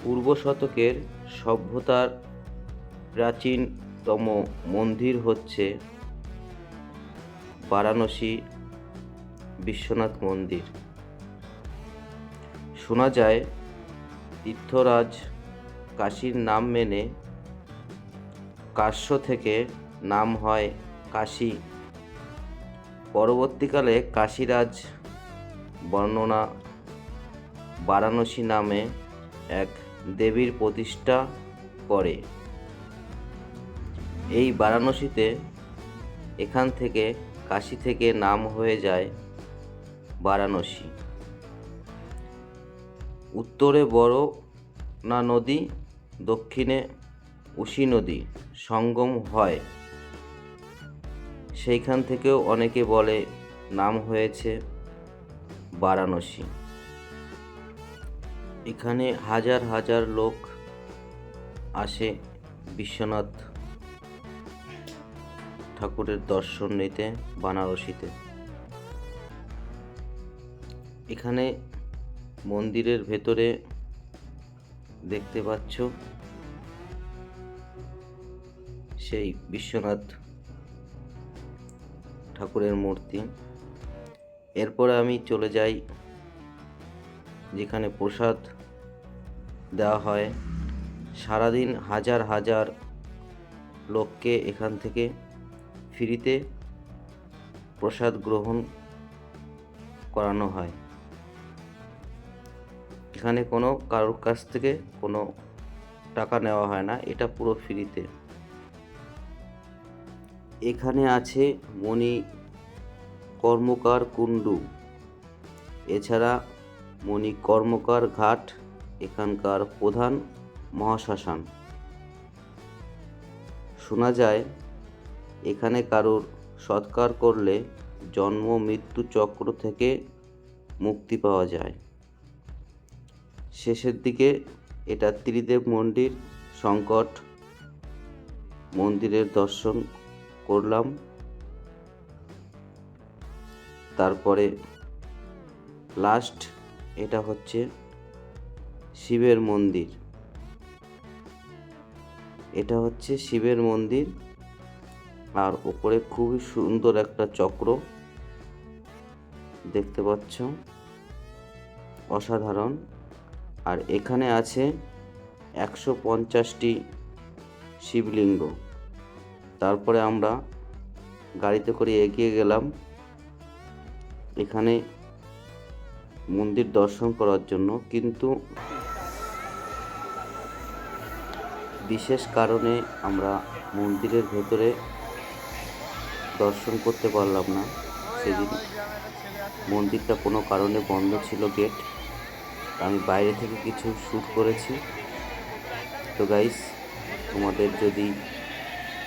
পূর্ব শতকের সভ্যতার প্রাচীনতম মন্দির হচ্ছে বারাণসী বিশ্বনাথ মন্দির। শোনা যায় তীর্থরাজ কাশীর নাম মেনে কাশ্য থেকে নাম হয় কাশী। পরবর্তীকালে কাশীরাজ বর্ণনা বারাণসী নামে এক দেবীর প্রতিষ্ঠা করে। এই বারাণসীতে এখান থেকে কাশী থেকে নাম হয়ে যায় বারাণসী। উত্তরে বরনা নদী, দক্ষিণে উশি নদী সঙ্গম হয়। সেইখান থেকেও অনেকে বলে নাম হয়েছে বারাণসী। এখানে হাজার হাজার লোক আসে বিশ্বনাথ ঠাকুরের দর্শন নিতে বারাণসীতে। এখানে মন্দিরের ভেতরে দেখতে পাচ্ছ সেই বিশ্বনাথ ঠাকুরের মূর্তি। এরপরে আমি চলে যাই যেখানে প্রসাদ দেওয়া হয়। সারাদিন হাজার হাজার লোককে এখান থেকে ফ্রিতে প্রসাদ গ্রহণ করানো হয়। এখানে কোনো কারোর কাছ থেকে কোনো টাকা নেওয়া হয় না, এটা পুরো ফ্রিতে। এখানে আছে মণি কর্মকার কুণ্ডু, এছাড়া মণি কর্মকার ঘাট এখানকার প্রধান মহাশ্মশান। শোনা যায় এখানে কারোর সৎকার করলে জন্ম মৃত্যু চক্র থেকে মুক্তি পাওয়া যায়। শেষের দিকে এটা ত্রিদেব মন্দির, সংকট মন্দিরের দর্শন করলাম। তারপরে লাস্ট এটা হচ্ছে শিবের মন্দির। এটা হচ্ছে শিবের মন্দির, আর উপরে খুবই সুন্দর একটা চক্র দেখতে পাচ্ছ, অসাধারণ। আর এখানে আছে 150টি শিবলিঙ্গ। তারপরে আমরা গাড়িতে করে এগিয়ে গেলাম এখানে মন্দির দর্শন করার জন্য, কিন্তু বিশেষ কারণে আমরা মন্দিরের ভেতরে দর্শন করতে পারলাম না। সেদিন মন্দিরটা কোনো কারণে বন্ধ ছিল, গেট। আমি বাইরে থেকে কিছু শ্যুট করেছি। তো গাইস, তোমাদের যদি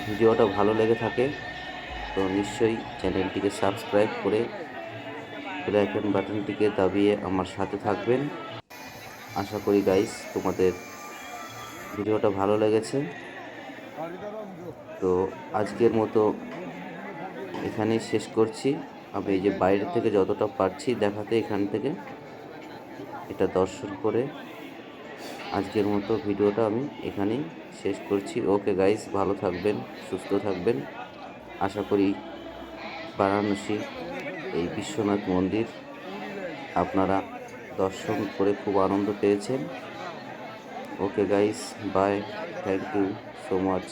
ভিডিওটা ভালো লেগে থাকে তো নিশ্চয়ই চ্যানেলটিকে সাবস্ক্রাইব করে বেল আইকন বাটনটিকে দাবিয়ে আমার সাথে থাকবেন। আশা করি গাইস তোমাদের ভিডিওটা ভালো লেগেছে। তো আজকের মতো এখানেই শেষ করছি। আমি এই যে বাইরে থেকে যতটা পারছি দেখাতে, এখান থেকে এটা দর্শন করে আজকের মতো ভিডিওটা আমি এখানেই শেষ করছি। ওকে গাইস, ভালো থাকবেন, সুস্থ থাকবেন। আশা করি বারাণসী এই বিশ্বনাথ মন্দির আপনারা দর্শন করে খুব আনন্দ পেয়েছেন। Okay guys, bye, thank you so much.